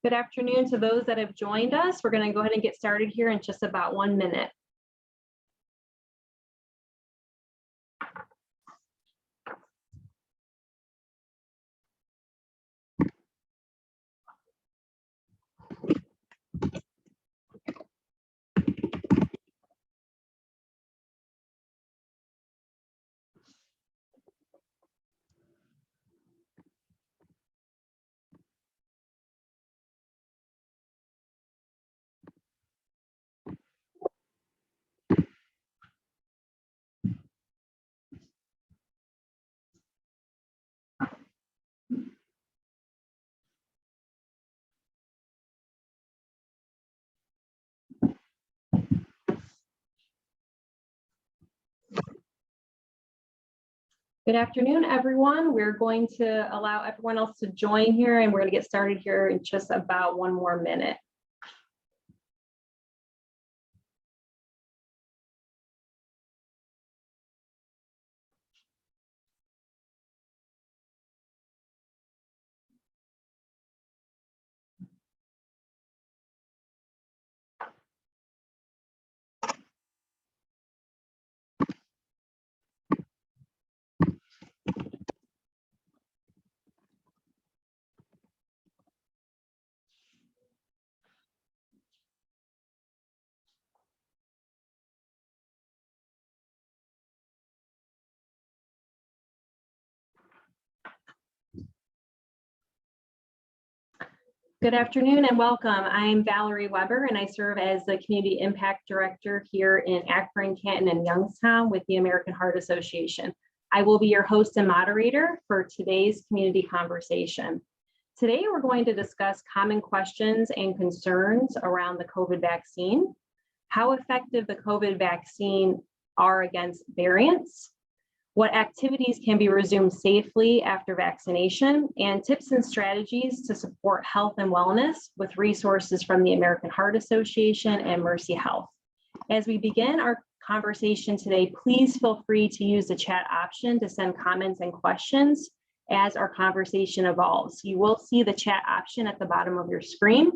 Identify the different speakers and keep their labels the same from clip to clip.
Speaker 1: Good afternoon to those that have joined us. We're going to go ahead and get started here in just about 1 minute. Good afternoon, everyone. We're going to allow everyone else to join here, and we're going to get started here in just about 1 more minute. Good afternoon and welcome. I'm Valerie Weber, and I serve as the Community Impact Director here in Akron, Canton, and Youngstown with the American Heart Association. I will be your host and moderator for today's community conversation. Today, we're going to discuss common questions and concerns around the COVID vaccine, how effective the COVID vaccine are against variants, what activities can be resumed safely after vaccination, and tips and strategies to support health and wellness with resources from the American Heart Association and Mercy Health. As we begin our conversation today, please feel free to use the chat option to send comments and questions as our conversation evolves. You will see the chat option at the bottom of your screen.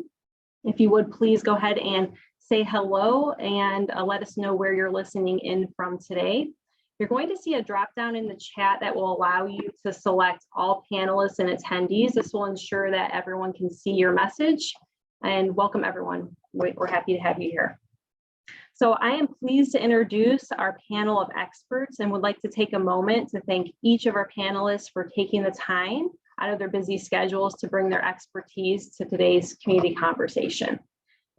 Speaker 1: If you would, please go ahead and say hello and let us know where you're listening in from today. You're going to see a drop down in the chat that will allow you to select all panelists and attendees. This will ensure that everyone can see your message, and welcome everyone. We're happy to have you here. So I am pleased to introduce our panel of experts and would like to take a moment to thank each of our panelists for taking the time out of their busy schedules to bring their expertise to today's community conversation.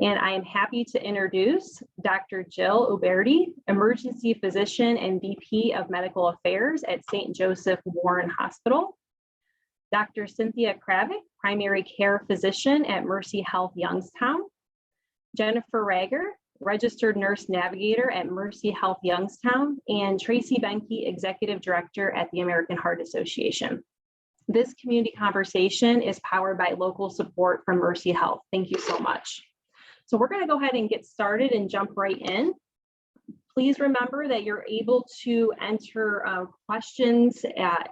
Speaker 1: And I am happy to introduce Dr. Jill Uberti, Emergency Physician and VP of Medical Affairs at St. Joseph Warren Hospital, Dr. Cynthia Kravik, Primary Care Physician at Mercy Health Youngstown, Jennifer Rager, Registered Nurse Navigator at Mercy Health Youngstown, and Tracy Benke, Executive Director at the American Heart Association. This community conversation is powered by local support from Mercy Health. Thank you so much. So we're going to go ahead and get started and jump right in. Please remember that you're able to enter questions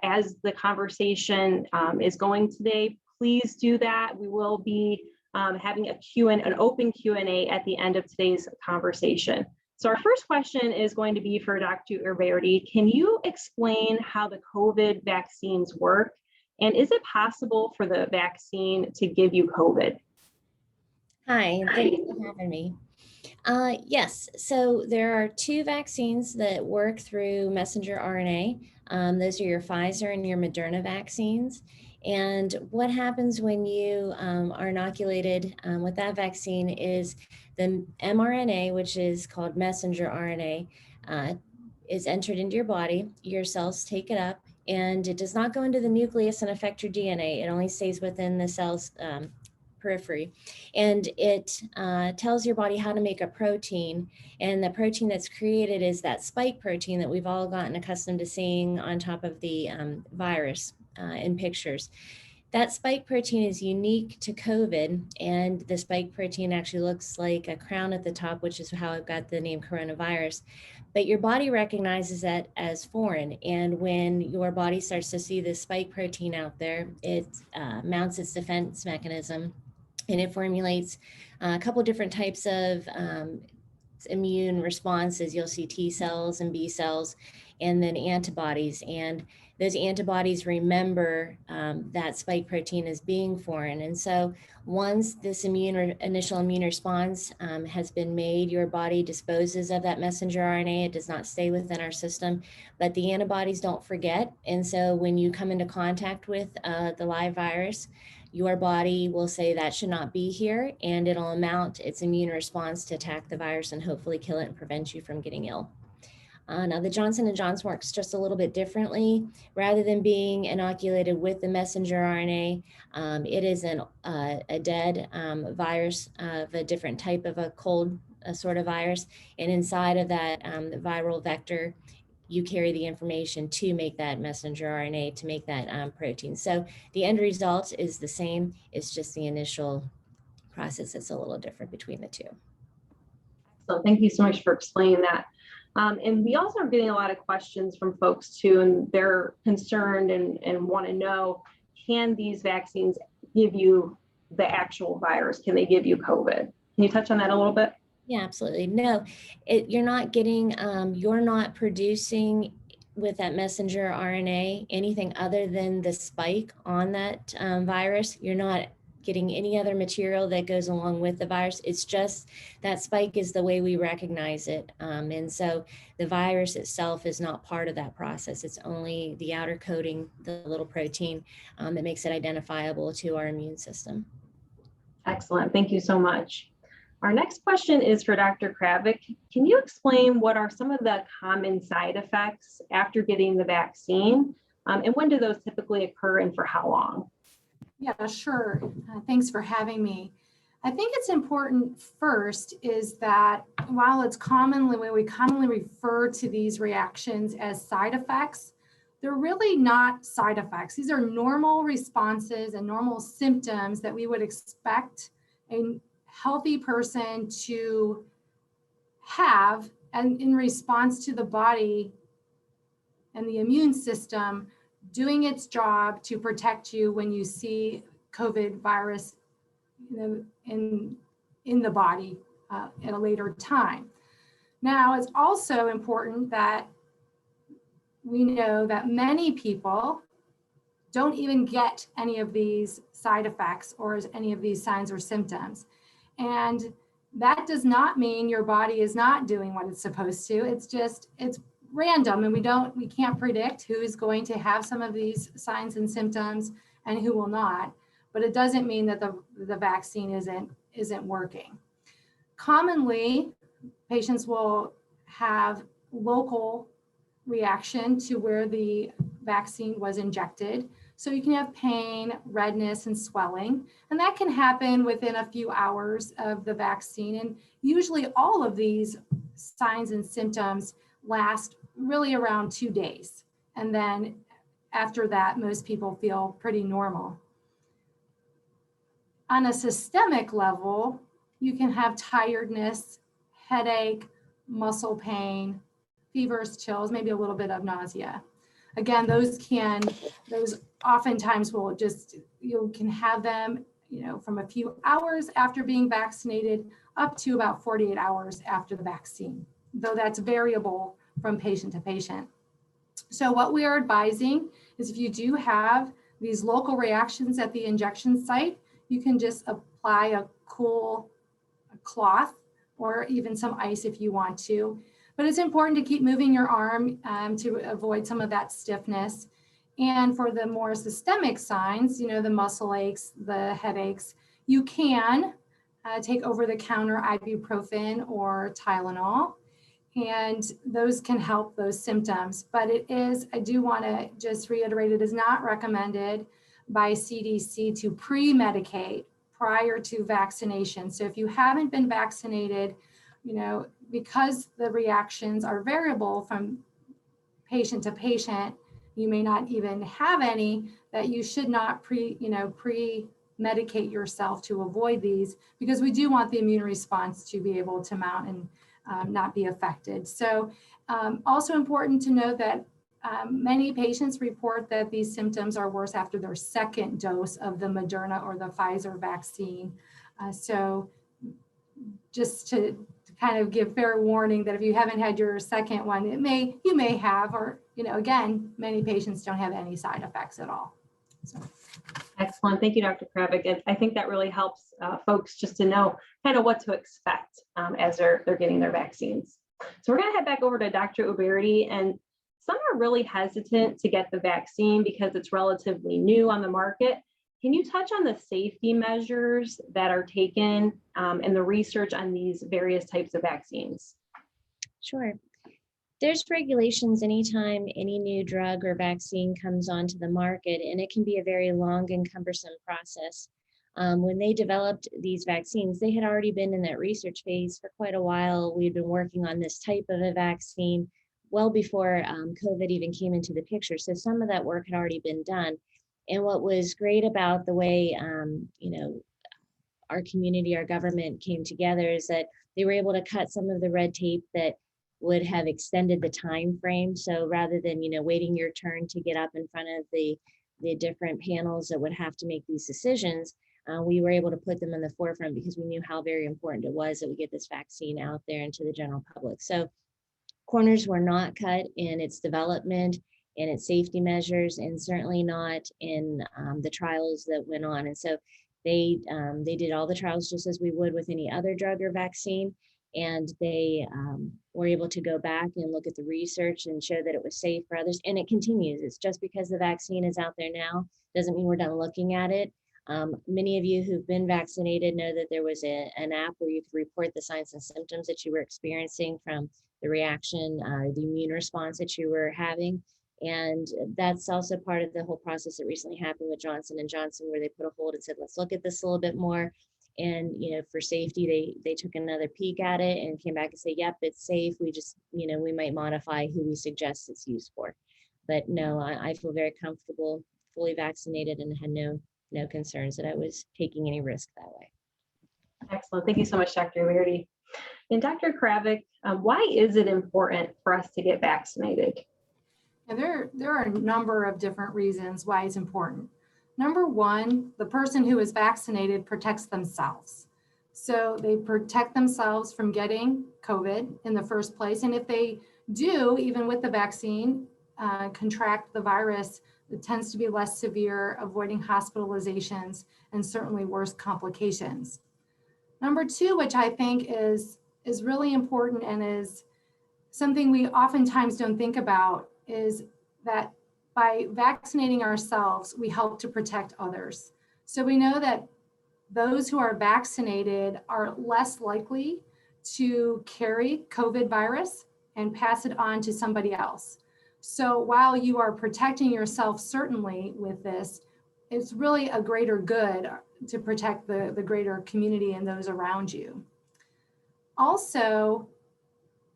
Speaker 1: as the conversation is going today. Please do that. We will be having an open Q&A at the end of today's conversation. So our first question is going to be for Dr. Uberti. Can you explain how the COVID vaccines work? And is it possible for the vaccine to give you COVID?
Speaker 2: Hi, thank you for having me. Yes, so there are 2 vaccines that work through messenger RNA. Those are your Pfizer and your Moderna vaccines. And what happens when you are inoculated with that vaccine is the mRNA, which is called messenger RNA, is entered into your body. Your cells take it up, and it does not go into the nucleus and affect your DNA. It only stays within the cell's periphery, and it tells your body how to make a protein, and the protein that's created is that spike protein that we've all gotten accustomed to seeing on top of the virus in pictures. That spike protein is unique to COVID, and the spike protein actually looks like a crown at the top, which is how it got the name coronavirus. But your body recognizes that as foreign, and when your body starts to see this spike protein out there, it mounts its defense mechanism and it formulates a couple different types of immune responses. You'll see T cells and B cells, and then antibodies. And those antibodies remember that spike protein as being foreign. And so once this initial immune response has been made, your body disposes of that messenger RNA. It does not stay within our system, but the antibodies don't forget. And so when you come into contact with the live virus, your body will say that should not be here, and it'll mount its immune response to attack the virus and hopefully kill it and prevent you from getting ill. Now, the Johnson & Johnson works just a little bit differently. Rather than being inoculated with the messenger RNA, it is a dead virus of a different type of a cold sort of virus. And inside of that viral vector, you carry the information to make that messenger RNA, to make that protein. So the end result is the same. It's just the initial process that's a little different between the two.
Speaker 1: So thank you so much for explaining that. And we also are getting a lot of questions from folks too, and they're concerned and want to know, can these vaccines give you the actual virus? Can they give you COVID? Can you touch on that a little bit?
Speaker 2: Yeah, absolutely. No, you're not getting, you're not producing with that messenger RNA anything other than the spike on that virus. You're not getting any other material that goes along with the virus. It's just that spike is the way we recognize it. And so the virus itself is not part of that process. It's only the outer coating, the little protein that makes it identifiable to our immune system.
Speaker 1: Excellent. Thank you so much. Our next question is for Dr. Kravik. Can you explain what are some of the common side effects after getting the vaccine? And when do those typically occur and for how long?
Speaker 3: Yeah, sure. Thanks for having me. I think it's important first is that while we commonly refer to these reactions as side effects, they're really not side effects. These are normal responses and normal symptoms that we would expect a healthy person to have, and in response to the body and the immune system doing its job to protect you when you see COVID virus in the body at a later time. Now, it's also important that we know that many people don't even get any of these side effects or any of these signs or symptoms. And that does not mean your body is not doing what it's supposed to. It's random, and we can't predict who's going to have some of these signs and symptoms and who will not. But it doesn't mean that the vaccine isn't working. Commonly, patients will have local reaction to where the vaccine was injected. So you can have pain, redness, and swelling, and that can happen within a few hours of the vaccine. And usually all of these signs and symptoms last really around 2 days. And then after that, most people feel pretty normal. On a systemic level, you can have tiredness, headache, muscle pain, fevers, chills, maybe a little bit of nausea. Again, those oftentimes you can have them, from a few hours after being vaccinated up to about 48 hours after the vaccine, though that's variable from patient to patient. So what we are advising is if you do have these local reactions at the injection site, you can just apply a cool cloth or even some ice if you want to. But it's important to keep moving your arm to avoid some of that stiffness. And for the more systemic signs, the muscle aches, the headaches, you can take over-the-counter ibuprofen or Tylenol, and those can help those symptoms. But I do want to just reiterate, it is not recommended by CDC to pre-medicate prior to vaccination. So if you haven't been vaccinated, because the reactions are variable from patient to patient, you may not even have any, that you should not pre-medicate yourself to avoid these, because we do want the immune response to be able to mount and not be affected. So also important to note that many patients report that these symptoms are worse after their second dose of the Moderna or the Pfizer vaccine. So just to kind of give fair warning that if you haven't had your second one, you may have, or, again, many patients don't have any side effects at all. So.
Speaker 1: Excellent. Thank you, Dr. Kravik. And I think that really helps folks just to know kind of what to expect as they're getting their vaccines. So we're going to head back over to Dr. Uberti, and some are really hesitant to get the vaccine because it's relatively new on the market. Can you touch on the safety measures that are taken and the research on these various types of vaccines?
Speaker 2: Sure. There's regulations anytime any new drug or vaccine comes onto the market, and it can be a very long and cumbersome process. When they developed these vaccines, they had already been in that research phase for quite a while. We'd been working on this type of a vaccine well before COVID even came into the picture. So some of that work had already been done. And what was great about the way, our community, our government came together is that they were able to cut some of the red tape that would have extended the time frame. So rather than, waiting your turn to get up in front of the different panels that would have to make these decisions, we were able to put them in the forefront because we knew how very important it was that we get this vaccine out there into the general public. So corners were not cut in its development and its safety measures, and certainly not in the trials that went on. And so they did all the trials just as we would with any other drug or vaccine. And they were able to go back and look at the research and show that it was safe for others. And it continues. It's just because the vaccine is out there now doesn't mean we're done looking at it. Many of you who've been vaccinated know that there was an app where you could report the signs and symptoms that you were experiencing from the reaction, the immune response that you were having. And that's also part of the whole process that recently happened with Johnson & Johnson, where they put a hold and said, let's look at this a little bit more. And, for safety, they took another peek at it and came back and say, yep, it's safe. We just, we might modify who we suggest it's used for. But no, I feel very comfortable, fully vaccinated, and had no concerns that I was taking any risk that way.
Speaker 1: Excellent. Thank you so much, Dr. Uberti. And Dr. Kravik, why is it important for us to get vaccinated?
Speaker 3: And there are a number of different reasons why it's important. Number one, the person who is vaccinated protects themselves. So they protect themselves from getting COVID in the first place. And if they do, even with the vaccine, contract the virus, it tends to be less severe, avoiding hospitalizations and certainly worse complications. Number two, which I think is really important and is something we oftentimes don't think about, is that by vaccinating ourselves, we help to protect others. So we know that those who are vaccinated are less likely to carry COVID virus and pass it on to somebody else. So while you are protecting yourself, certainly with this, it's really a greater good to protect the greater community and those around you. Also,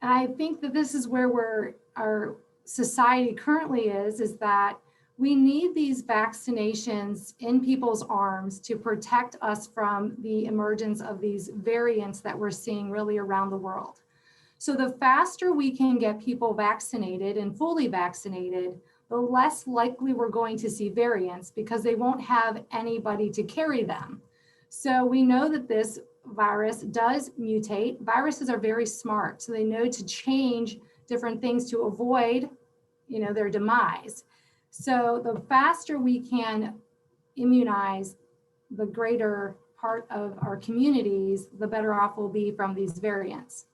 Speaker 3: I think that this is where our society currently is that we need these vaccinations in people's arms to protect us from the emergence of these variants that we're seeing really around the world. So the faster we can get people vaccinated and fully vaccinated, the less likely we're going to see variants because they won't have anybody to carry them. So we know that this virus does mutate. Viruses are very smart, so they know to change different things to avoid, their demise. So the faster we can immunize the greater part of our communities, the better off we'll be from these variants.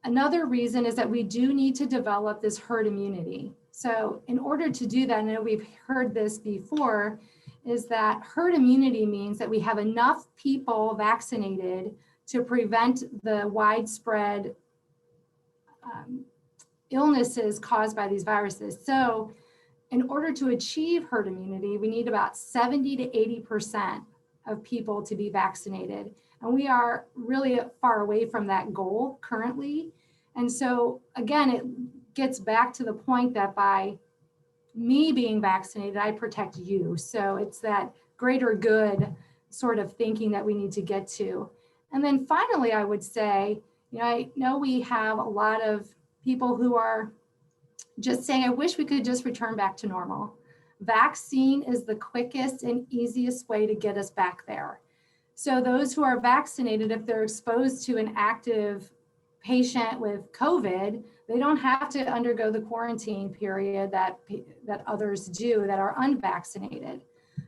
Speaker 3: Another reason is that we do need to develop this herd immunity. So in order to do that, I know we've heard this before, is that herd immunity means that we have enough people vaccinated to prevent the widespread illnesses caused by these viruses. So in order to achieve herd immunity, we need about 70 to 80% of people to be vaccinated. And we are really far away from that goal currently. And so again, it gets back to the point that by me being vaccinated, I protect you. So it's that greater good sort of thinking that we need to get to. And then finally, I would say, I know we have a lot of people who are just saying, I wish we could just return back to normal. Vaccine is the quickest and easiest way to get us back there. So those who are vaccinated, if they're exposed to an active patient with COVID, they don't have to undergo the quarantine period that others do that are unvaccinated.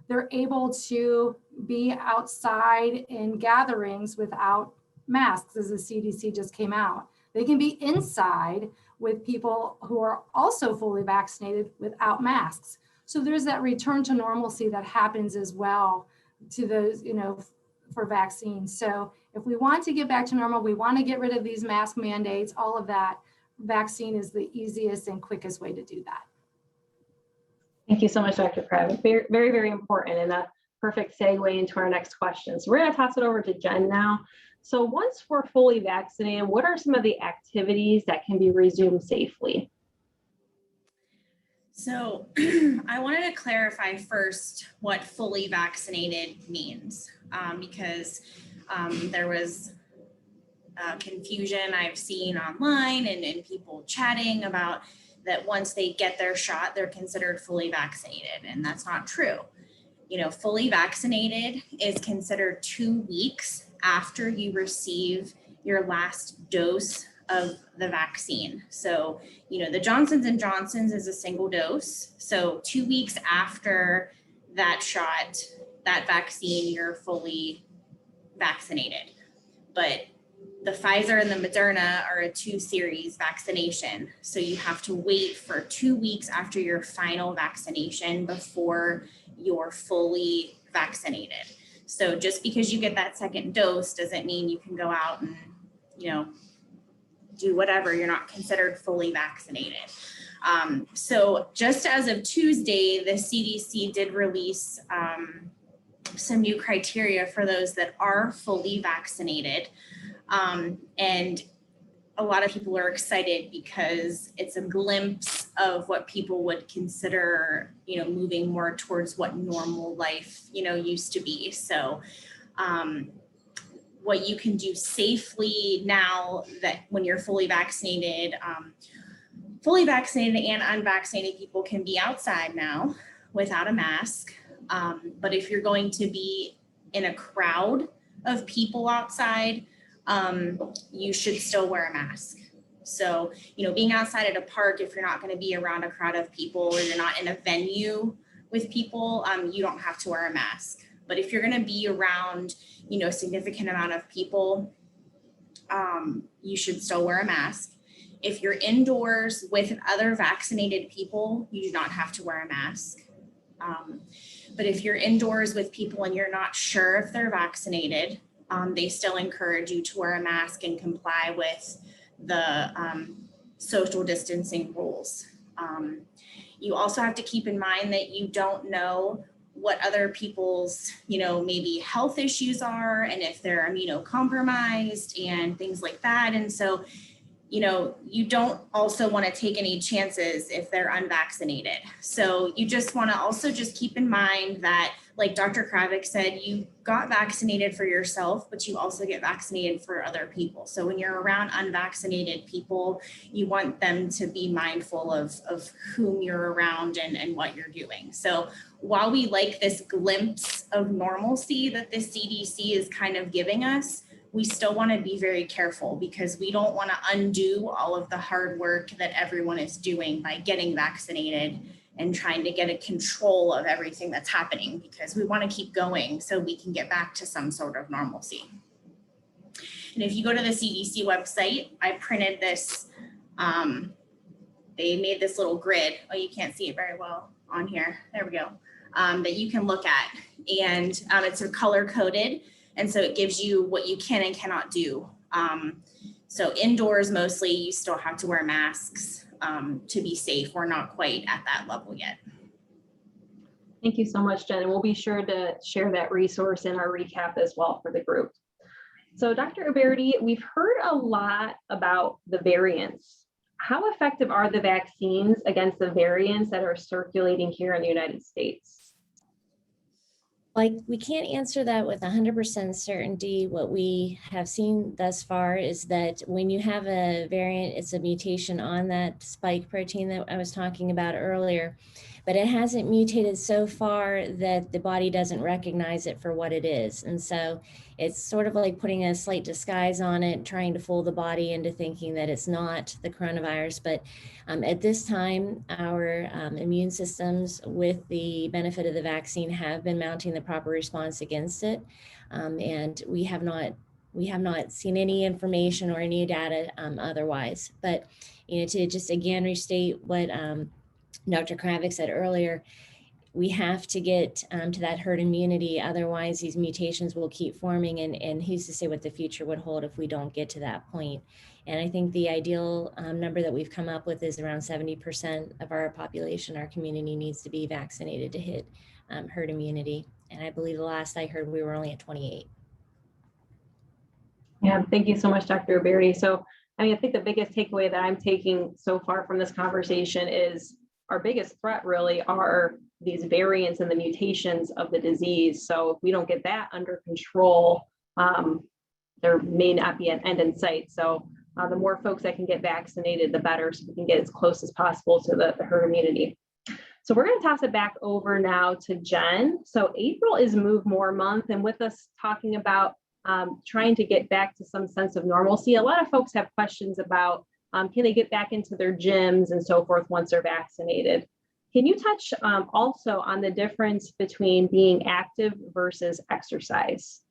Speaker 3: They're able to be outside in gatherings without masks, as the CDC just came out. They can be inside with people who are also fully vaccinated without masks. So there's that return to normalcy that happens as well to those, for vaccines. So if we want to get back to normal, we want to get rid of these mask mandates, all of that, vaccine is the easiest and quickest way to do that.
Speaker 1: Thank you so much, Dr. Kravitz. Very, very, very important and a perfect segue into our next question. So we're going to toss it over to Jen now. So once we're fully vaccinated, what are some of the activities that can be resumed safely?
Speaker 4: So I wanted to clarify first what fully vaccinated means, because there was confusion I've seen online and people chatting about that once they get their shot, they're considered fully vaccinated, and that's not true. Fully vaccinated is considered 2 weeks after you receive your last dose of the vaccine. So, the Johnson's & Johnson's is a single dose. So 2 weeks after that shot, that vaccine, you're fully vaccinated. But the Pfizer and the Moderna are a 2-series vaccination. So you have to wait for 2 weeks after your final vaccination before you're fully vaccinated. So just because you get that second dose doesn't mean you can go out and, do whatever. You're not considered fully vaccinated. So just as of Tuesday, the CDC did release some new criteria for those that are fully vaccinated. And a lot of people are excited because it's a glimpse of what people would consider, moving more towards what normal life, used to be. So what you can do safely now that when you're fully vaccinated and unvaccinated people can be outside now without a mask. But if you're going to be in a crowd of people outside, you should still wear a mask. So, being outside at a park, if you're not going to be around a crowd of people or you're not in a venue with people, you don't have to wear a mask. But if you're going to be around, a significant amount of people, you should still wear a mask. If you're indoors with other vaccinated people, you do not have to wear a mask. But if you're indoors with people and you're not sure if they're vaccinated, they still encourage you to wear a mask and comply with the social distancing rules. You also have to keep in mind that you don't know what other people's, maybe health issues are and if they're immunocompromised and things like that. And so, you don't also want to take any chances if they're unvaccinated. So you just want to also just keep in mind that, like Dr. Kravitz said, you got vaccinated for yourself, but you also get vaccinated for other people. So when you're around unvaccinated people, you want them to be mindful of whom you're around and what you're doing. So while we like this glimpse of normalcy that the CDC is kind of giving us, we still want to be very careful because we don't want to undo all of the hard work that everyone is doing by getting vaccinated and trying to get a control of everything that's happening, because we want to keep going so we can get back to some sort of normalcy. And if you go to the CDC website, I printed this, they made this little grid. Oh, you can't see it very well on here. There we go. That you can look at, and it's color coded. And so it gives you what you can and cannot do. So indoors, mostly you still have to wear masks to be safe. We're not quite at that level yet.
Speaker 1: Thank you so much, Jen. And we'll be sure to share that resource in our recap as well for the group. So Dr. Aberti, we've heard a lot about the variants. How effective are the vaccines against the variants that are circulating here in the United States?
Speaker 2: Like, we can't answer that with 100% certainty. What we have seen thus far is that when you have a variant, it's a mutation on that spike protein that I was talking about earlier. but it hasn't mutated so far that the body doesn't recognize it for what it is. And so it's sort of like putting a slight disguise on it, trying to fool the body into thinking that it's not the coronavirus. But at this time, our immune systems, with the benefit of the vaccine, have been mounting the proper response against it. And we have not seen any information or any data otherwise. But, to just again restate what Dr. Kravik said earlier, we have to get to that herd immunity. Otherwise, these mutations will keep forming, and who's to say what the future would hold if we don't get to that point. And I think the ideal number that we've come up with is around 70% of our population, our community, needs to be vaccinated to hit herd immunity. And I believe the last I heard, we were only at 28.
Speaker 1: Yeah, thank you so much, Dr. Berry. So, I think the biggest takeaway that I'm taking so far from this conversation is our biggest threat really are these variants and the mutations of the disease. So if we don't get that under control, there may not be an end in sight. So the more folks that can get vaccinated, the better, so we can get as close as possible to the herd immunity. So we're going to toss it back over now to Jen. So April is Move More Month, and with us talking about trying to get back to some sense of normalcy. A lot of folks have questions about can they get back into their gyms and so forth once they're vaccinated. Can you touch also on the difference between being active versus exercise?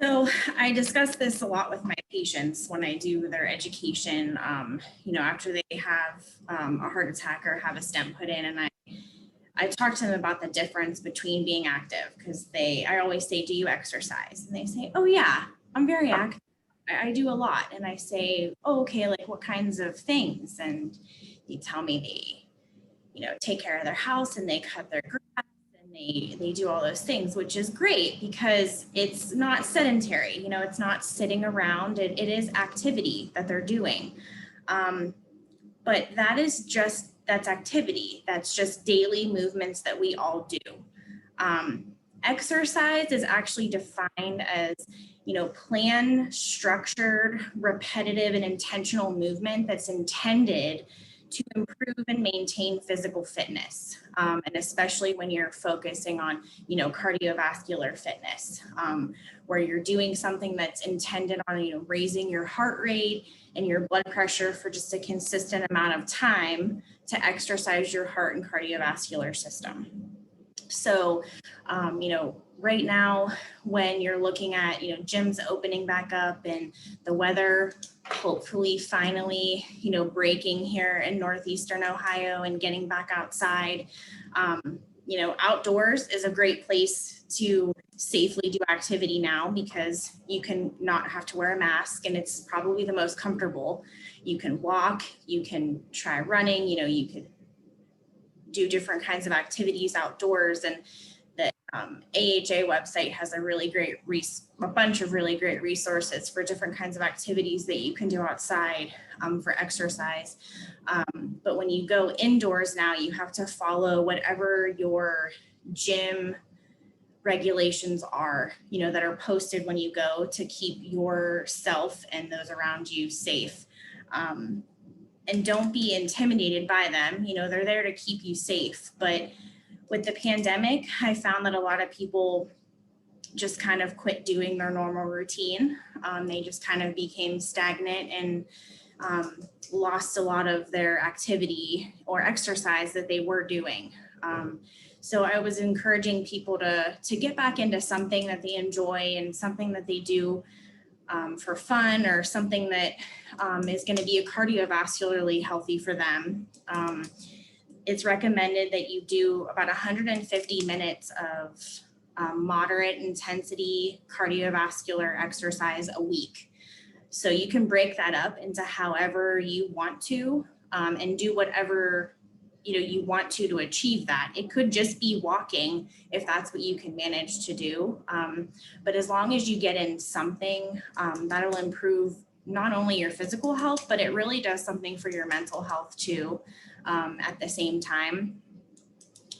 Speaker 4: So I discuss this a lot with my patients when I do their education, after they have a heart attack or have a stent put in, and I talk to them about the difference between being active, because I always say, do you exercise? And they say, oh yeah, I'm very active. I do a lot. And I say, oh, okay, like what kinds of things? And they tell me they, take care of their house and they cut their grass and they do all those things, which is great because it's not sedentary, it's not sitting around. It is activity that they're doing. But that's activity. That's just daily movements that we all do. Exercise is actually defined as, planned, structured, repetitive, and intentional movement that's intended to improve and maintain physical fitness. And especially when you're focusing on, cardiovascular fitness, where you're doing something that's intended on, raising your heart rate and your blood pressure for just a consistent amount of time to exercise your heart and cardiovascular system. So, right now, when you're looking at, gyms opening back up and the weather hopefully finally, breaking here in northeastern Ohio and getting back outside, outdoors is a great place to safely do activity now because you can not have to wear a mask and it's probably the most comfortable. You can walk, you can try running, you could do different kinds of activities outdoors, and the AHA website has a bunch of really great resources for different kinds of activities that you can do outside for exercise. But when you go indoors now, you have to follow whatever your gym regulations are, that are posted when you go to keep yourself and those around you safe. And don't be intimidated by them. They're there to keep you safe. But with the pandemic, I found that a lot of people just kind of quit doing their normal routine. They just kind of became stagnant and lost a lot of their activity or exercise that they were doing. So I was encouraging people to get back into something that they enjoy and something that they do for fun, or something that is going to be cardiovascularly healthy for them. It's recommended that you do about 150 minutes of moderate intensity cardiovascular exercise a week. So you can break that up into however you want to, and do whatever you want to achieve that. It could just be walking if that's what you can manage to do. But as long as you get in something, that'll improve not only your physical health, but it really does something for your mental health too, at the same time.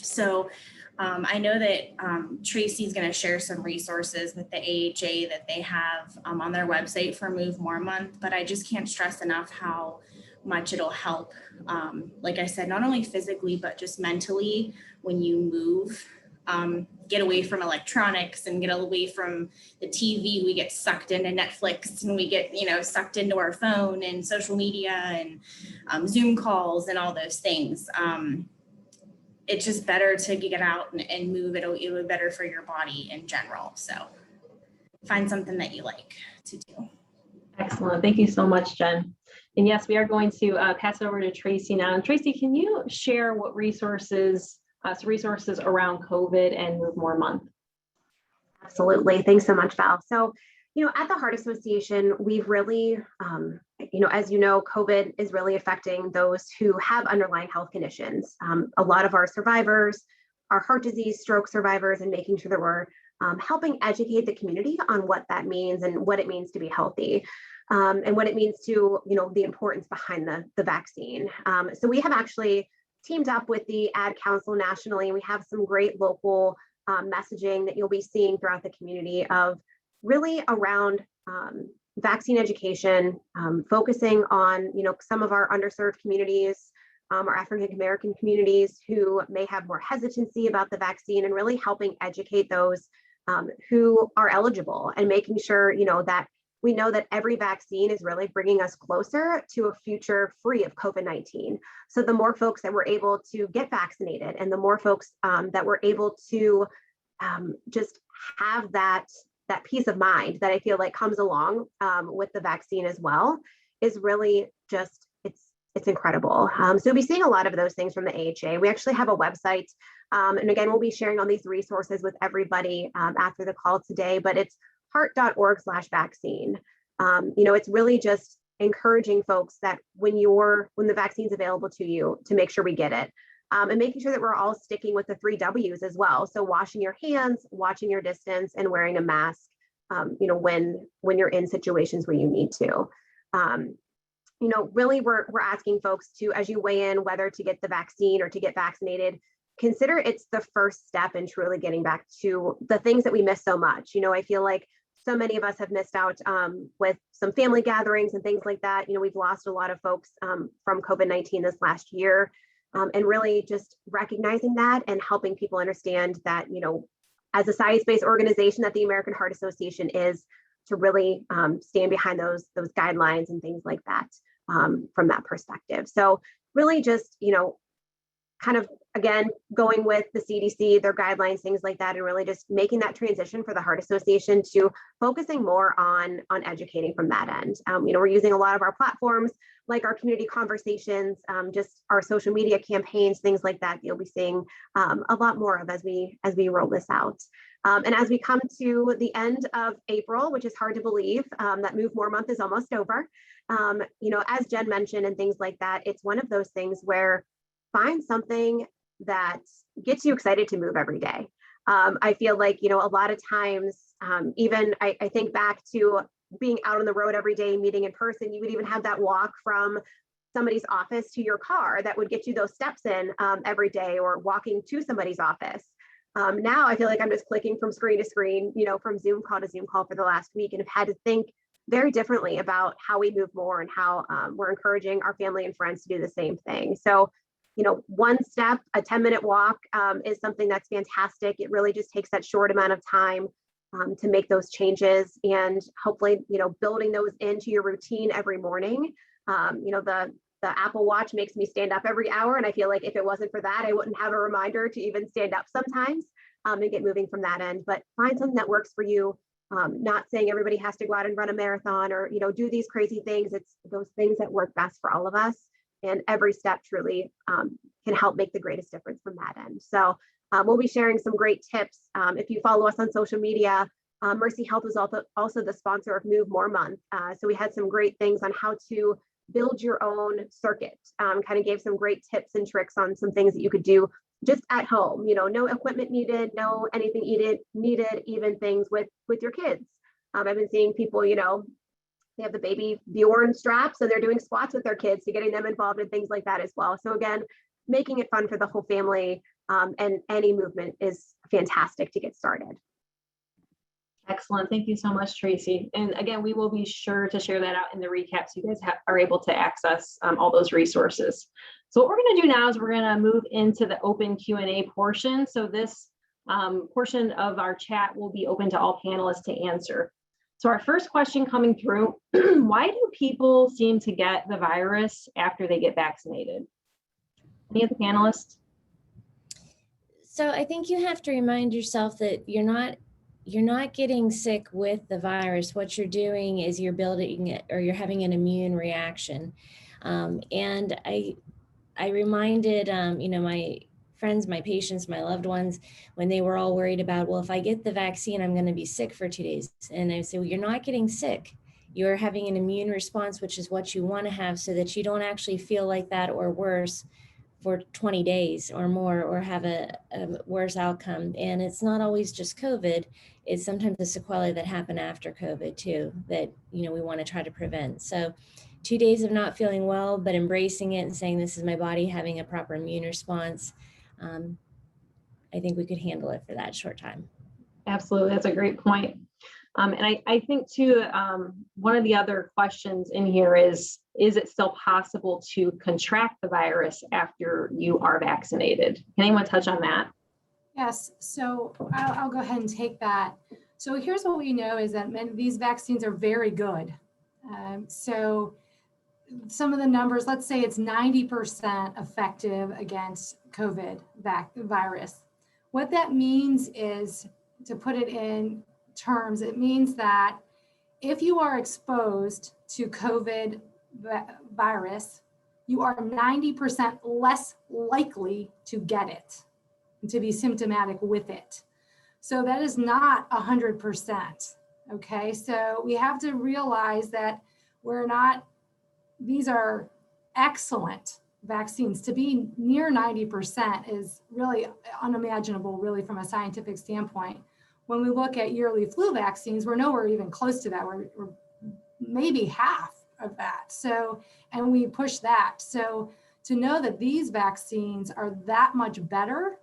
Speaker 4: So I know that Tracy's going to share some resources with the AHA that they have on their website for Move More Month, but I just can't stress enough how much it'll help. Like I said, not only physically, but just mentally when you move, get away from electronics and get away from the TV. We get sucked into Netflix and we get, sucked into our phone and social media and Zoom calls and all those things. It's just better to get out and move. It'll be better for your body in general. So find something that you like to do.
Speaker 1: Excellent. Thank you so much, Jen. And yes, we are going to pass it over to Tracy now. And Tracy, can you share what resources around COVID and Move More Month?
Speaker 5: Absolutely. Thanks so much, Val. So, at the Heart Association, we've really, as you know, COVID is really affecting those who have underlying health conditions. A lot of our survivors are heart disease, stroke survivors, and making sure that we're helping educate the community on what that means and what it means to be healthy. And what it means to, the importance behind the vaccine. So we have actually teamed up with the Ad Council nationally, and we have some great local messaging that you'll be seeing throughout the community of really around vaccine education, focusing on, some of our underserved communities, our African American communities who may have more hesitancy about the vaccine, and really helping educate those who are eligible, and making sure, that we know that every vaccine is really bringing us closer to a future free of COVID-19. So the more folks that we're able to get vaccinated, and the more folks that we're able to just have that peace of mind that I feel like comes along with the vaccine as well, is really just, it's incredible. So we'll be seeing a lot of those things from the AHA. We actually have a website, and again, we'll be sharing all these resources with everybody after the call today, but it's heart.org/vaccine. It's really just encouraging folks that when the vaccine's available to you, to make sure we get it. And making sure that we're all sticking with the 3 W's as well. So washing your hands, watching your distance, and wearing a mask, when you're in situations where you need to. Really we're asking folks to, as you weigh in whether to get the vaccine or to get vaccinated, consider it's the first step in truly getting back to the things that we miss so much. I feel like so many of us have missed out with some family gatherings and things like that. We've lost a lot of folks from COVID-19 this last year. And really just recognizing that and helping people understand that, as a science-based organization that the American Heart Association is, to really stand behind those guidelines and things like that from that perspective. So really just, kind of, again, going with the CDC, their guidelines, things like that, and really just making that transition for the Heart Association to focusing more on educating from that end. We're using a lot of our platforms, like our community conversations, just our social media campaigns, things like that. You'll be seeing a lot more of as we roll this out. And as we come to the end of April, which is hard to believe, that Move More Month is almost over. As Jen mentioned and things like that, it's one of those things where find something that gets you excited to move every day. I feel like, a lot of times, even I think back to being out on the road every day, meeting in person, you would even have that walk from somebody's office to your car that would get you those steps in every day, or walking to somebody's office. Now I feel like I'm just clicking from screen to screen, from Zoom call to Zoom call for the last week, and have had to think very differently about how we move more and how we're encouraging our family and friends to do the same thing. So, one step, a 10-minute walk is something that's fantastic. It really just takes that short amount of time to make those changes, and hopefully, building those into your routine every morning. The Apple Watch makes me stand up every hour, and I feel like if it wasn't for that, I wouldn't have a reminder to even stand up sometimes and get moving from that end. But find something that works for you. Not saying everybody has to go out and run a marathon or do these crazy things. It's those things that work best for all of us, and every step truly can help make the greatest difference from that end. So we'll be sharing some great tips. If you follow us on social media, Mercy Health was also the sponsor of Move More Month. So we had some great things on how to build your own circuit, kind of gave some great tips and tricks on some things that you could do just at home, no equipment needed, no anything needed, even things with your kids. I've been seeing people, they have the baby Bjorn straps and they're doing squats with their kids, so getting them involved in things like that as well. So again, making it fun for the whole family, and any movement is fantastic to get started.
Speaker 1: Excellent. Thank you so much, Tracy. And again, we will be sure to share that out in the recap so you guys are able to access all those resources. So what we're going to do now is we're going to move into the open Q&A portion. So this portion of our chat will be open to all panelists to answer. So our first question coming through, why do people seem to get the virus after they get vaccinated? Any of the panelists?
Speaker 2: So I think you have to remind yourself that you're not getting sick with the virus. What you're doing is you're building it, or you're having an immune reaction. And I reminded, my friends, my patients, my loved ones, when they were all worried about, well, if I get the vaccine, I'm going to be sick for 2 days. And I say, well, you're not getting sick. You're having an immune response, which is what you want to have so that you don't actually feel like that or worse for 20 days or more, or have a worse outcome. And it's not always just COVID. It's sometimes the sequelae that happen after COVID too, that, we want to try to prevent. So 2 days of not feeling well, but embracing it and saying, this is my body having a proper immune response. I think we could handle it for that short time.
Speaker 1: Absolutely. That's a great point. And I think too, one of the other questions in here is it still possible to contract the virus after you are vaccinated? Can anyone touch on that?
Speaker 3: Yes, so I'll go ahead and take that. So here's what we know is that these vaccines are very good. So some of the numbers, let's say it's 90% effective against COVID virus. What that means is, to put it in terms, it means that if you are exposed to COVID virus, you are 90% less likely to get it, to be symptomatic with it. So that is not 100%. Okay, so we have to realize that these are excellent vaccines. To be near 90% is really unimaginable, really, from a scientific standpoint. When we look at yearly flu vaccines, we're nowhere even close to that. We're maybe half of that. So, and we push that. So to know that these vaccines are that much better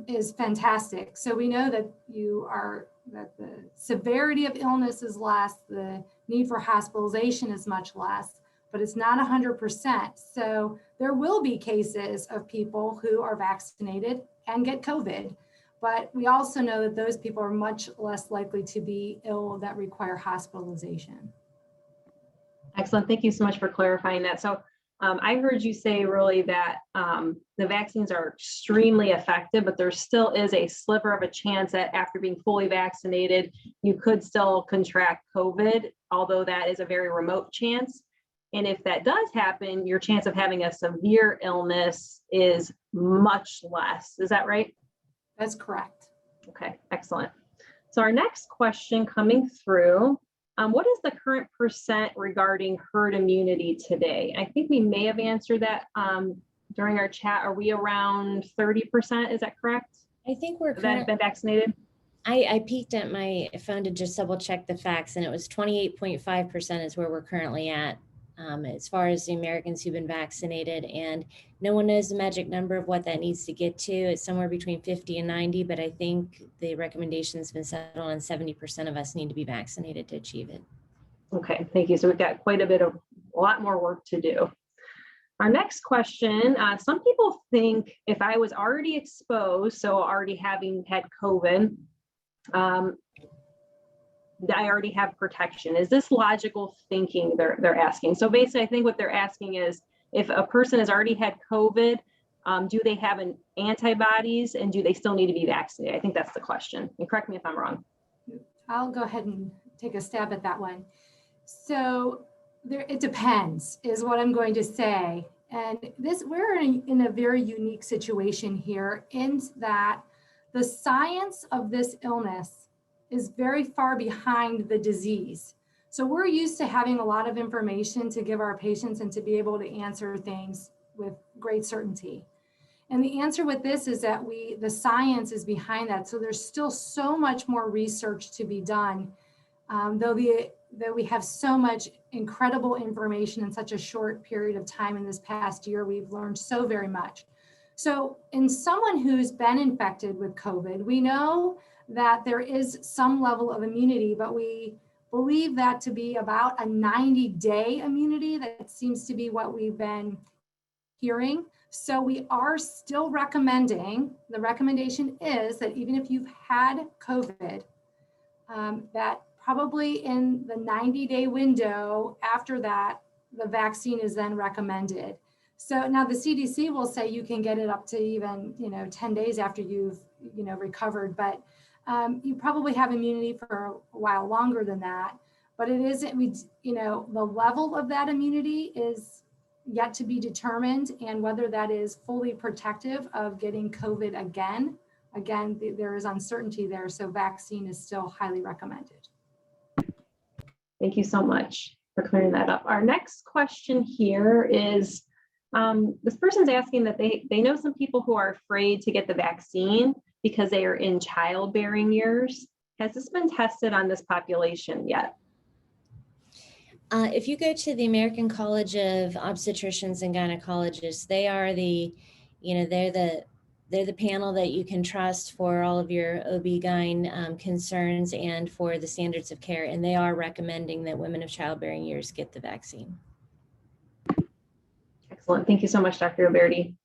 Speaker 3: is fantastic. So we know that that the severity of illness is less, the need for hospitalization is much less, but it's not 100%. So there will be cases of people who are vaccinated and get COVID, but we also know that those people are much less likely to be ill that require hospitalization.
Speaker 1: Excellent. Thank you so much for clarifying that. So I heard you say really that the vaccines are extremely effective, but there still is a sliver of a chance that after being fully vaccinated, you could still contract COVID, although that is a very remote chance. And if that does happen, your chance of having a severe illness is much less. Is that right?
Speaker 3: That's correct.
Speaker 1: Okay, excellent. So our next question coming through, what is the current percent regarding herd immunity today? I think we may have answered that during our chat. Are we around 30%? Is that correct?
Speaker 2: I think we're
Speaker 1: that have been vaccinated?
Speaker 2: I peeked at my phone to just double check the facts, and it was 28.5% is where we're currently at as far as the Americans who've been vaccinated. And no one knows the magic number of what that needs to get to. It's somewhere between 50 and 90, but I think the recommendation's been settled on 70% of us need to be vaccinated to achieve it.
Speaker 1: Okay, thank you. So we've got a lot more work to do. Our next question, some people think if I was already exposed, so already having had COVID, I already have protection. Is this logical thinking they're asking? So basically, I think what they're asking is, if a person has already had COVID, do they have an antibodies, and do they still need to be vaccinated? I think that's the question. And correct me if I'm wrong.
Speaker 3: I'll go ahead and take a stab at that one. So it depends, is what I'm going to say. And we're in a very unique situation here, in that the science of this illness is very far behind the disease. So we're used to having a lot of information to give our patients and to be able to answer things with great certainty. And the answer with this is that the science is behind that. So there's still so much more research to be done, though we have so much incredible information in such a short period of time. In this past year, we've learned so very much. So in someone who's been infected with COVID, we know that there is some level of immunity, but we believe that to be about a 90-day immunity. That seems to be what we've been hearing. So we are still recommending, the recommendation is that even if you've had COVID, that probably in the 90-day window after that, the vaccine is then recommended. So now the CDC will say you can get it up to even, 10 days after you've, recovered, but you probably have immunity for a while longer than that. But it isn't, the level of that immunity is yet to be determined, and whether that is fully protective of getting COVID again. Again, there is uncertainty there, so vaccine is still highly recommended.
Speaker 1: Thank you so much for clearing that up. Our next question here is, this person's asking that they know some people who are afraid to get the vaccine because they are in childbearing years. Has this been tested on this population yet?
Speaker 2: If you go to the American College of Obstetricians and Gynecologists, they are they're the panel that you can trust for all of your OB-GYN concerns and for the standards of care. And they are recommending that women of childbearing years get the vaccine.
Speaker 1: Excellent. Thank you so much, Dr. Oberti.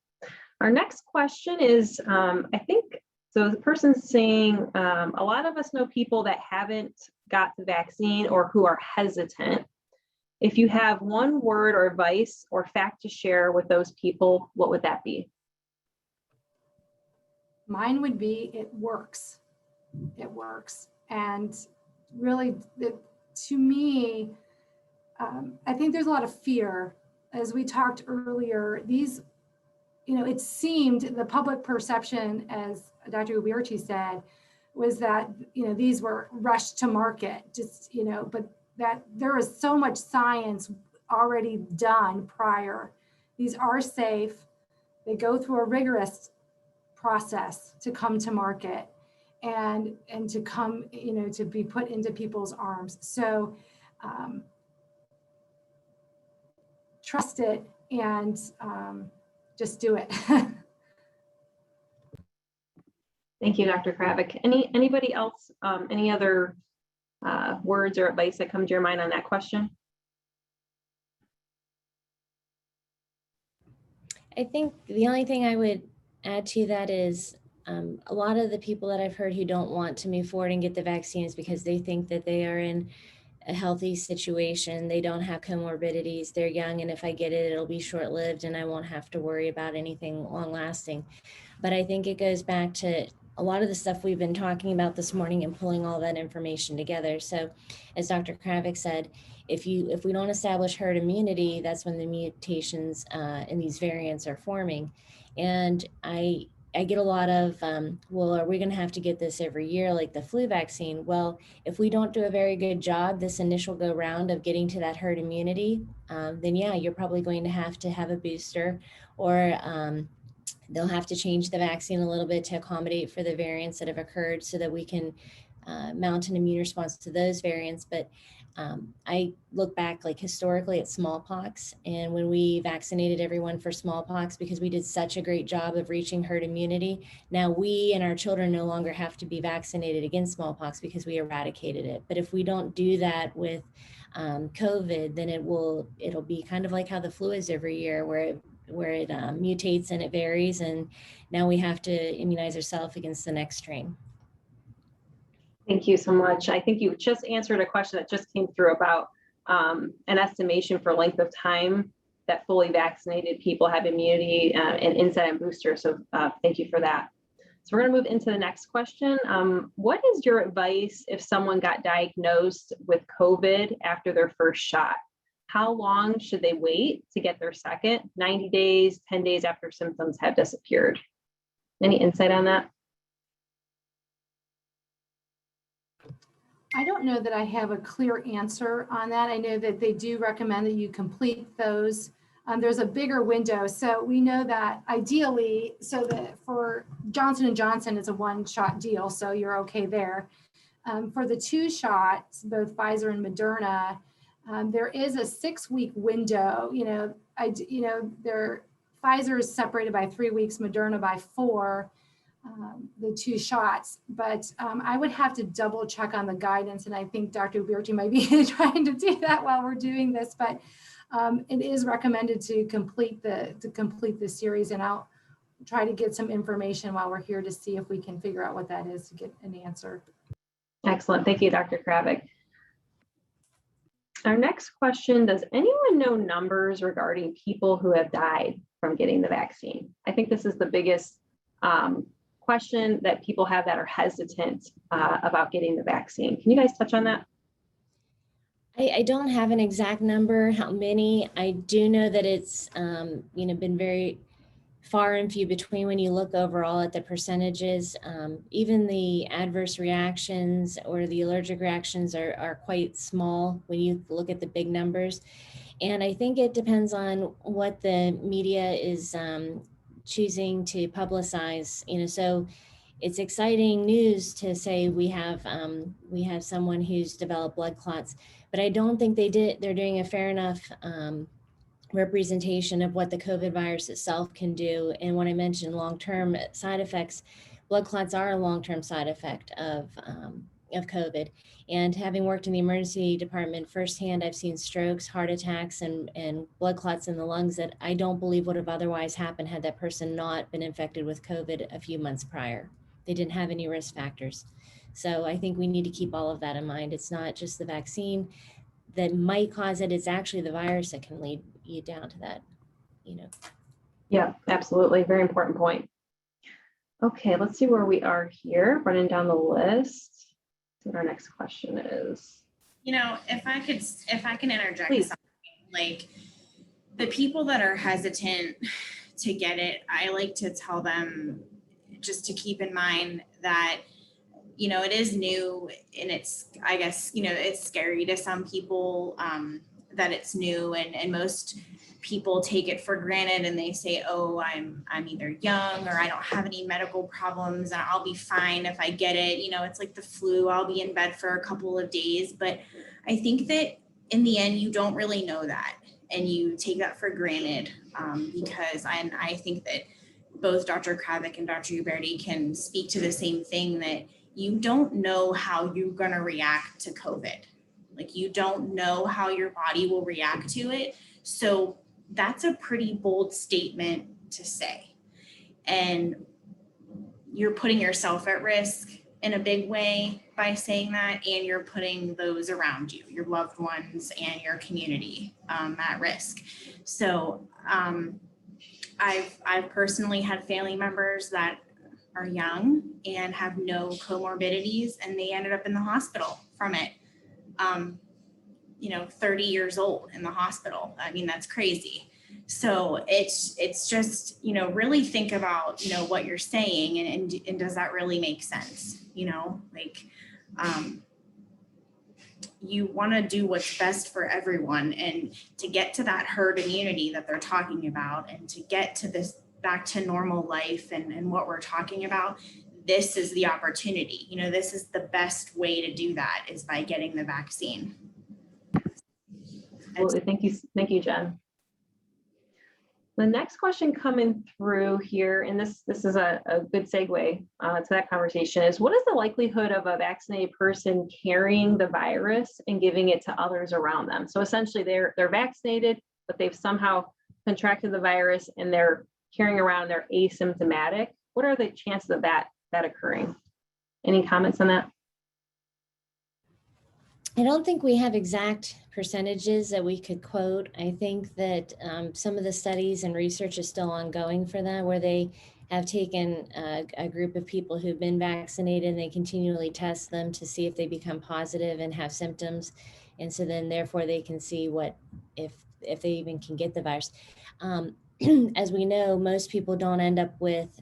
Speaker 1: Our next question is, so the person's saying, a lot of us know people that haven't got the vaccine or who are hesitant. If you have one word or advice or fact to share with those people, what would that be?
Speaker 3: Mine would be, it works. It works. And really, to me, I think there's a lot of fear. As we talked earlier, these, it seemed the public perception, as Dr. Uberti said, was that, these were rushed to market, just, but that there is so much science already done prior. These are safe. They go through a rigorous process to come to market and to come, to be put into people's arms. So trust it and just do it.
Speaker 1: Thank you, Dr. Kravik. Anybody else, any other words or advice that come to your mind on that question?
Speaker 2: I think the only thing I would add to that is a lot of the people that I've heard who don't want to move forward and get the vaccine is because they think that they are in a healthy situation. They don't have comorbidities. They're young, and if I get it, it'll be short-lived and I won't have to worry about anything long-lasting. But I think it goes back to a lot of the stuff we've been talking about this morning and pulling all that information together. So as Dr. Kravik said, if we don't establish herd immunity, that's when the mutations in these variants are forming. And I get a lot of, well, are we going to have to get this every year like the flu vaccine? Well, if we don't do a very good job this initial go round of getting to that herd immunity, then yeah, you're probably going to have a booster, or they'll have to change the vaccine a little bit to accommodate for the variants that have occurred so that we can mount an immune response to those variants. But I look back like historically at smallpox, and when we vaccinated everyone for smallpox because we did such a great job of reaching herd immunity, now we and our children no longer have to be vaccinated against smallpox because we eradicated it. But if we don't do that with COVID, then it'll be kind of like how the flu is every year, where it mutates and it varies, and now we have to immunize ourselves against the next strain.
Speaker 1: Thank you so much. I think you just answered a question that just came through about an estimation for length of time that fully vaccinated people have immunity and inside and booster. So thank you for that. So we're going to move into the next question. What is your advice if someone got diagnosed with COVID after their first shot? How long should they wait to get their second? 90 days, 10 days after symptoms have disappeared? Any insight on that?
Speaker 3: I don't know that I have a clear answer on that. I know that they do recommend that you complete those. There's a bigger window. So we know that ideally, so that for Johnson & Johnson, it's a one-shot deal, so you're okay there. For the 2 shots, both Pfizer and Moderna, there is a 6-week window. Pfizer is separated by 3 weeks, Moderna by 4. the 2 shots, but I would have to double check on the guidance, and I think Dr. Uberti might be trying to do that while we're doing this, but it is recommended to complete the series, and I'll try to get some information while we're here to see if we can figure out what that is to get an answer.
Speaker 1: Excellent. Thank you, Dr. Kravik. Our next question, does anyone know numbers regarding people who have died from getting the vaccine? I think this is the biggest question that people have that are hesitant about getting the vaccine. Can you guys touch on that?
Speaker 2: I don't have an exact number, how many. I do know that it's been very far and few between when you look overall at the percentages. Even the adverse reactions or the allergic reactions are quite small when you look at the big numbers. And I think it depends on what the media is choosing to publicize. So it's exciting news to say we have someone who's developed blood clots, but I don't think they're doing a fair enough representation of what the COVID virus itself can do. And when I mentioned long-term side effects, blood clots are a long-term side effect of COVID. And having worked in the emergency department firsthand, I've seen strokes, heart attacks, and blood clots in the lungs that I don't believe would have otherwise happened had that person not been infected with COVID a few months prior. They didn't have any risk factors. So I think we need to keep all of that in mind. It's not just the vaccine that might cause it, it's actually the virus that can lead you down to that,
Speaker 1: Yeah, absolutely. Very important point. Okay, let's see where we are here, running down the list. See what our next question is.
Speaker 4: If I can interject
Speaker 1: Please.
Speaker 4: something, like the people that are hesitant to get it, I like to tell them just to keep in mind that it is new, and I guess it's scary to some people that it's new, and most people take it for granted, and they say, oh, I'm either young or I don't have any medical problems and I'll be fine if I get it. It's like the flu, I'll be in bed for a couple of days. But I think that in the end, you don't really know that, and you take that for granted because I think that both Dr. Kravik and Dr. Uberti can speak to the same thing, that you don't know how you're going to react to COVID. Like, you don't know how your body will react to it. So that's a pretty bold statement to say. And you're putting yourself at risk in a big way by saying that, and you're putting those around you, your loved ones and your community at risk. So I've personally had family members that are young and have no comorbidities, and they ended up in the hospital from it. 30 years old in the hospital. I mean, that's crazy. So it's just, really think about, what you're saying, and does that really make sense? You want to do what's best for everyone, and to get to that herd immunity that they're talking about, and to get to this back to normal life and what we're talking about, this is the opportunity. This is the best way to do that, is by getting the vaccine.
Speaker 1: Absolutely. Thank you, Jen. The next question coming through here, and this is a good segue to that conversation, is what is the likelihood of a vaccinated person carrying the virus and giving it to others around them? So essentially they're vaccinated, but they've somehow contracted the virus and they're carrying around, they're asymptomatic. What are the chances of that occurring? Any comments on that?
Speaker 2: I don't think we have exact percentages that we could quote. I think that some of the studies and research is still ongoing for that, where they have taken a group of people who've been vaccinated and they continually test them to see if they become positive and have symptoms. And so then therefore they can see if they even can get the virus. As we know, most people don't end up with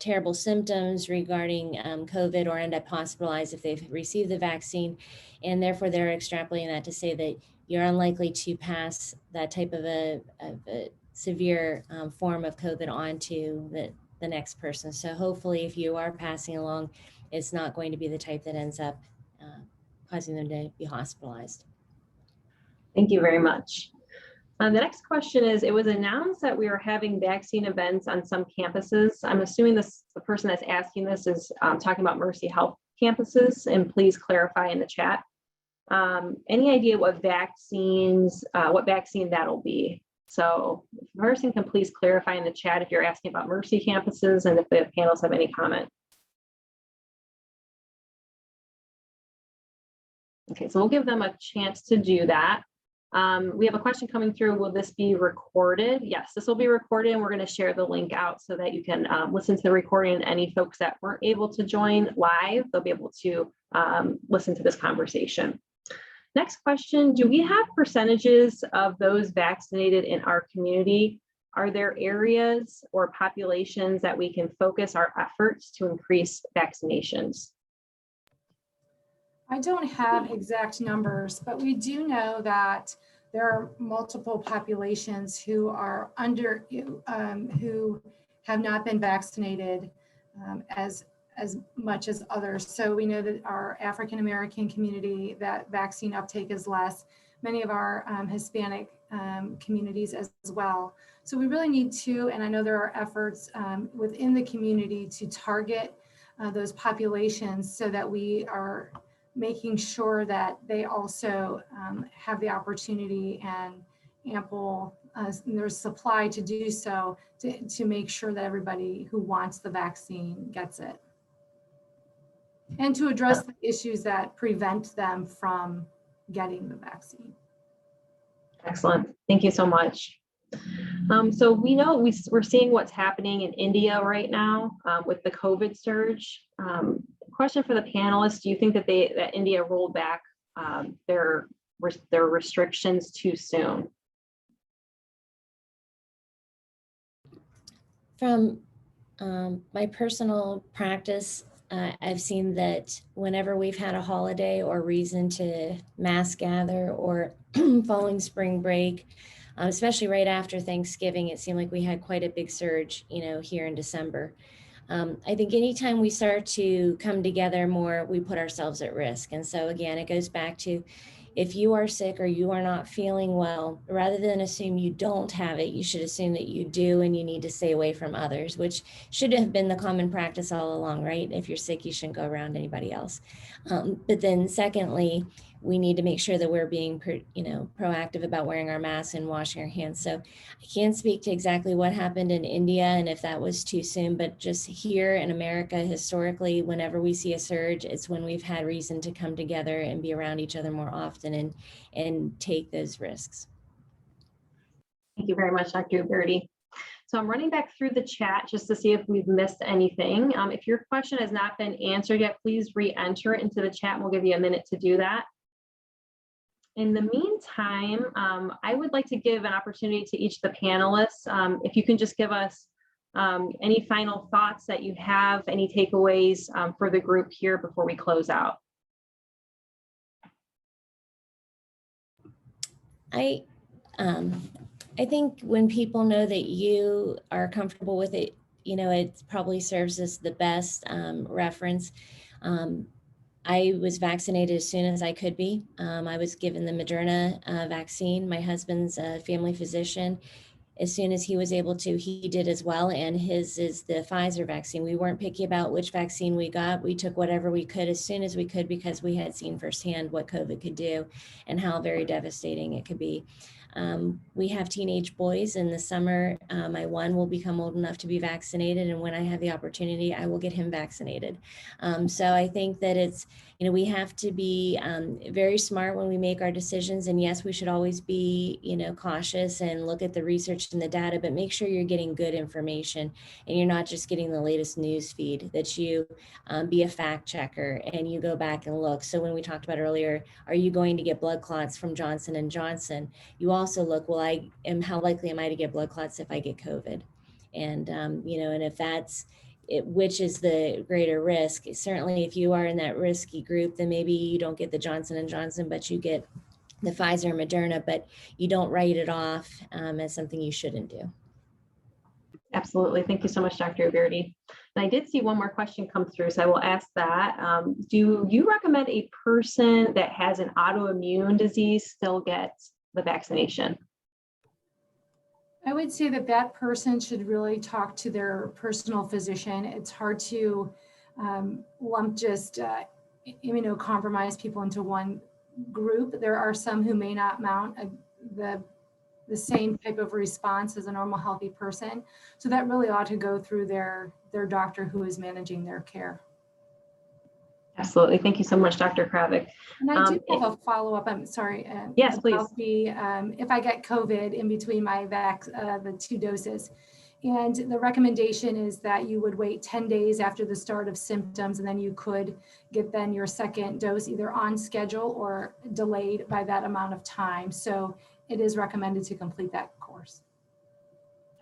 Speaker 2: terrible symptoms regarding COVID or end up hospitalized if they've received the vaccine. And therefore they're extrapolating that to say that you're unlikely to pass that type of a severe form of COVID on to the next person. So hopefully if you are passing along, it's not going to be the type that ends up causing them to be hospitalized.
Speaker 1: Thank you very much. The next question is, it was announced that we are having vaccine events on some campuses. I'm assuming the person that's asking this is talking about Mercy Health campuses, and please clarify in the chat. Any idea what vaccine that'll be? So if the person can please clarify in the chat if you're asking about Mercy campuses and if the panels have any comment. Okay, so we'll give them a chance to do that. We have a question coming through. Will this be recorded? Yes, this will be recorded, and we're going to share the link out so that you can listen to the recording. And any folks that weren't able to join live, they'll be able to listen to this conversation. Next question, do we have percentages of those vaccinated in our community? Are there areas or populations that we can focus our efforts to increase vaccinations?
Speaker 3: I don't have exact numbers, but we do know that there are multiple populations who are who have not been vaccinated as much as others. So we know that our African American community, that vaccine uptake is less. Many of our Hispanic communities as well. So we really need to, and I know there are efforts within the community to target those populations so that we are making sure that they also have the opportunity and ample there's supply to do so, to make sure that everybody who wants the vaccine gets it. And to address the issues that prevent them from getting the vaccine.
Speaker 1: Excellent. Thank you so much. So we know we're seeing what's happening in India right now with the COVID surge. Question for the panelists: do you think that that India rolled back their restrictions too soon?
Speaker 2: From my personal practice, I've seen that whenever we've had a holiday or reason to mass gather or following spring break, especially right after Thanksgiving, it seemed like we had quite a big surge, here in December. I think anytime we start to come together more, we put ourselves at risk. And so again, it goes back to, if you are sick or you are not feeling well, rather than assume you don't have it, you should assume that you do, and you need to stay away from others, which should have been the common practice all along, right? If you're sick, you shouldn't go around anybody else. But then secondly, we need to make sure that we're being, proactive about wearing our masks and washing our hands. So I can't speak to exactly what happened in India and if that was too soon, but just here in America, historically, whenever we see a surge, it's when we've had reason to come together and be around each other more often and take those risks.
Speaker 1: Thank you very much, Dr. Uberti. So I'm running back through the chat just to see if we've missed anything. If your question has not been answered yet, please re-enter it into the chat and we'll give you a minute to do that. In the meantime, I would like to give an opportunity to each of the panelists. If you can just give us any final thoughts that you have, any takeaways for the group here before we close out.
Speaker 2: I think when people know that you are comfortable with it, it probably serves as the best reference. I was vaccinated as soon as I could be. I was given the Moderna vaccine. My husband's a family physician. As soon as he was able to, he did as well. And his is the Pfizer vaccine. We weren't picky about which vaccine we got. We took whatever we could as soon as we could because we had seen firsthand what COVID could do and how very devastating it could be. We have teenage boys in the summer. My one will become old enough to be vaccinated. And when I have the opportunity, I will get him vaccinated. So I think that it's, we have to be very smart when we make our decisions. And yes, we should always be, cautious and look at the research and the data, but make sure you're getting good information and you're not just getting the latest news feed, that you be a fact checker and you go back and look. So when we talked about earlier, are you going to get blood clots from Johnson & Johnson? You also look, how likely am I to get blood clots if I get COVID? And, and if that's it, which is the greater risk? Certainly if you are in that risky group, then maybe you don't get the Johnson & Johnson, but you get the Pfizer and Moderna, but you don't write it off as something you shouldn't do.
Speaker 1: Absolutely. Thank you so much, Dr. Uberti. And I did see one more question come through, so I will ask that. Do you recommend a person that has an autoimmune disease still get the vaccination?
Speaker 3: would say that that person should really talk to their personal physician. It's hard to lump just immunocompromised people into one group. There are some who may not mount the same type of response as a normal healthy person. So that really ought to go through their doctor who is managing their care.
Speaker 1: Absolutely. Thank you so much, Dr. Kravik.
Speaker 3: And I do have a follow-up, I'm sorry.
Speaker 1: Yes, please.
Speaker 3: About if I get COVID in between my the 2 doses. And the recommendation is that you would wait 10 days after the start of symptoms, and then you could get then your second dose either on schedule or delayed by that amount of time. So it is recommended to complete that course.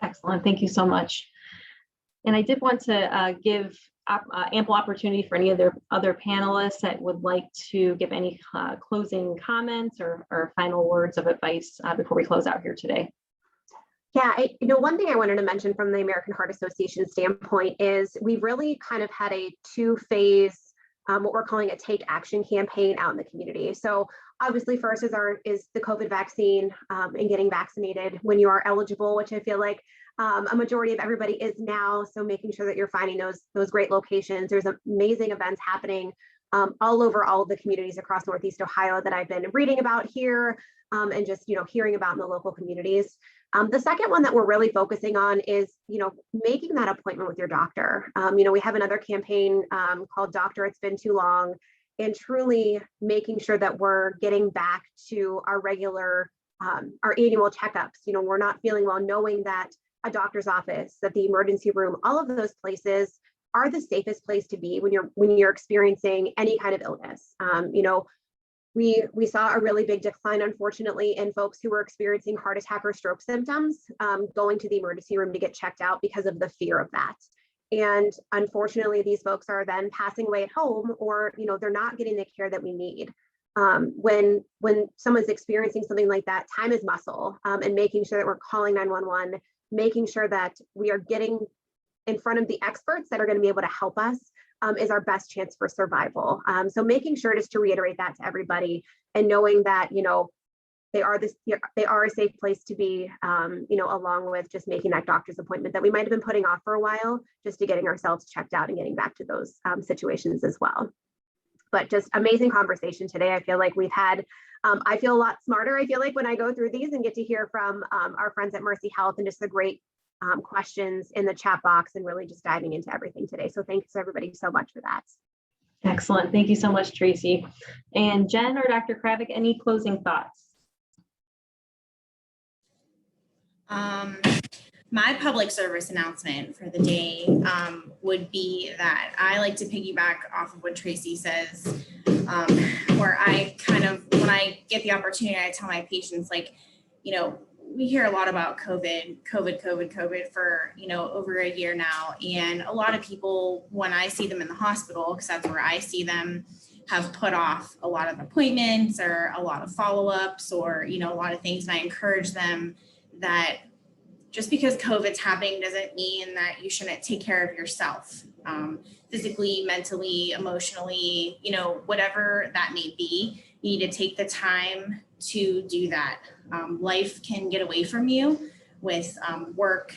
Speaker 1: Excellent. Thank you so much. And I did want to give ample opportunity for any of their other panelists that would like to give any closing comments or final words of advice before we close out here today.
Speaker 5: Yeah, one thing I wanted to mention from the American Heart Association standpoint is we've really kind of had a 2-phase, what we're calling a take action campaign out in the community. So obviously first is the COVID vaccine and getting vaccinated when you are eligible, which I feel like a majority of everybody is now. So making sure that you're finding those great locations. There's amazing events happening all over all of the communities across Northeast Ohio that I've been reading about here and just, hearing about in the local communities. The second one that we're really focusing on is, making that appointment with your doctor. We have another campaign called Doctor, It's Been Too Long, and truly making sure that we're getting back to our regular, our annual checkups. We're not feeling well, knowing that a doctor's office, that the emergency room, all of those places are the safest place to be when you're experiencing any kind of illness. We saw a really big decline, unfortunately, in folks who were experiencing heart attack or stroke symptoms, going to the emergency room to get checked out because of the fear of that. And unfortunately, these folks are then passing away at home, or they're not getting the care that we need. When someone's experiencing something like that, time is muscle, and making sure that we're calling 911, making sure that we are getting in front of the experts that are going to be able to help us is our best chance for survival. So making sure just to reiterate that to everybody, and knowing that, they are a safe place to be, along with just making that doctor's appointment that we might have been putting off for a while, just to getting ourselves checked out and getting back to those situations as well. But just amazing conversation today. I feel like we've had, I feel a lot smarter. I feel like when I go through these and get to hear from our friends at Mercy Health, and just the great questions in the chat box, and really just diving into everything today. So thanks everybody so much for that.
Speaker 1: Excellent. Thank you so much, Tracy. And Jen or Dr. Kravik, any closing thoughts?
Speaker 4: My public service announcement for the day would be that I like to piggyback off of what Tracy says, where I kind of, when I get the opportunity, I tell my patients, we hear a lot about COVID for, over a year now. And a lot of people, when I see them in the hospital, because that's where I see them, have put off a lot of appointments or a lot of follow-ups or, a lot of things. And I encourage them that just because COVID's happening doesn't mean that you shouldn't take care of yourself, physically, mentally, emotionally, whatever that may be. You need to take the time to do that. Life can get away from you with work,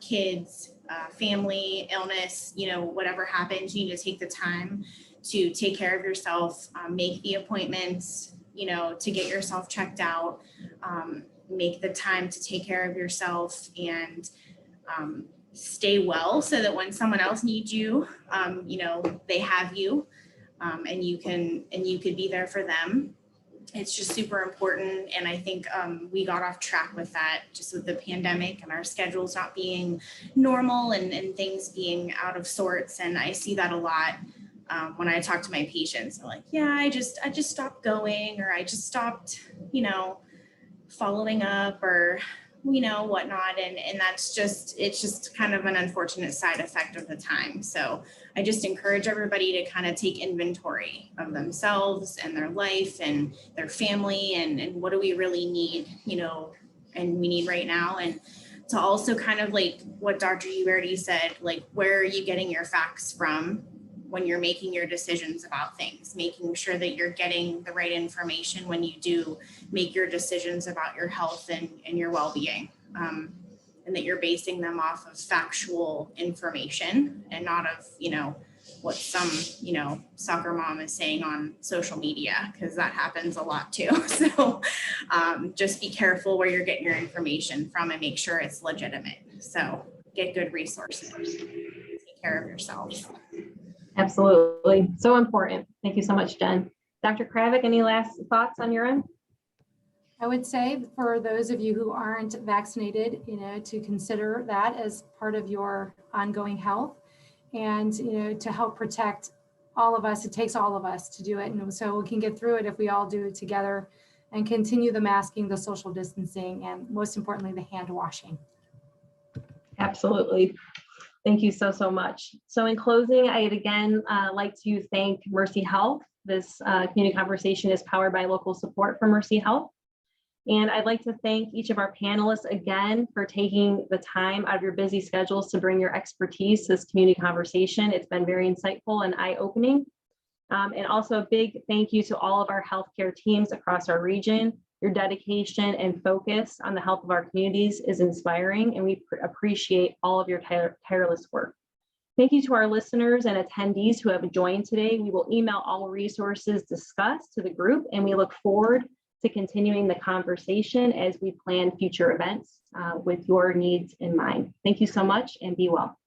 Speaker 4: kids, family, illness, whatever happens. You need to take the time to take care of yourself, make the appointments, to get yourself checked out, make the time to take care of yourself, and stay well so that when someone else needs you, they have you, and you could be there for them. It's just super important. And I think we got off track with that just with the pandemic and our schedules not being normal and things being out of sorts. And I see that a lot when I talk to my patients. I'm like, yeah, I just stopped going, or I just stopped, following up, or, whatnot. And it's just kind of an unfortunate side effect of the time. So I just encourage everybody to kind of take inventory of themselves and their life and their family, and what do we really need, and we need right now. And to also kind of like what Dr. Uberti said, like, where are you getting your facts from when you're making your decisions about things, making sure that you're getting the right information when you do make your decisions about your health and your well-being. and that you're basing them off of factual information and not of, what some, soccer mom is saying on social media, because that happens a lot too. So just be careful where you're getting your information from and make sure it's legitimate. So get good resources. Take care of yourselves.
Speaker 1: Absolutely. So important. Thank you so much, Jen. Dr. Kravik, any last thoughts on your end?
Speaker 3: I would say for those of you who aren't vaccinated, to consider that as part of your ongoing health, and to help protect all of us. It takes all of us to do it, and so we can get through it if we all do it together and continue the masking, the social distancing, and most importantly, the hand washing.
Speaker 1: Absolutely. Thank you so much. So in closing, I'd again like to thank Mercy Health. This community conversation is powered by local support from Mercy Health. And I'd like to thank each of our panelists again for taking the time out of your busy schedules to bring your expertise to this community conversation. It's been very insightful and eye-opening. And also a big thank you to all of our healthcare teams across our region. Your dedication and focus on the health of our communities is inspiring, and we appreciate all of your tireless work. Thank you to our listeners and attendees who have joined today. We will email all resources discussed to the group, and we look forward to continuing the conversation as we plan future events with your needs in mind. Thank you so much, and be well.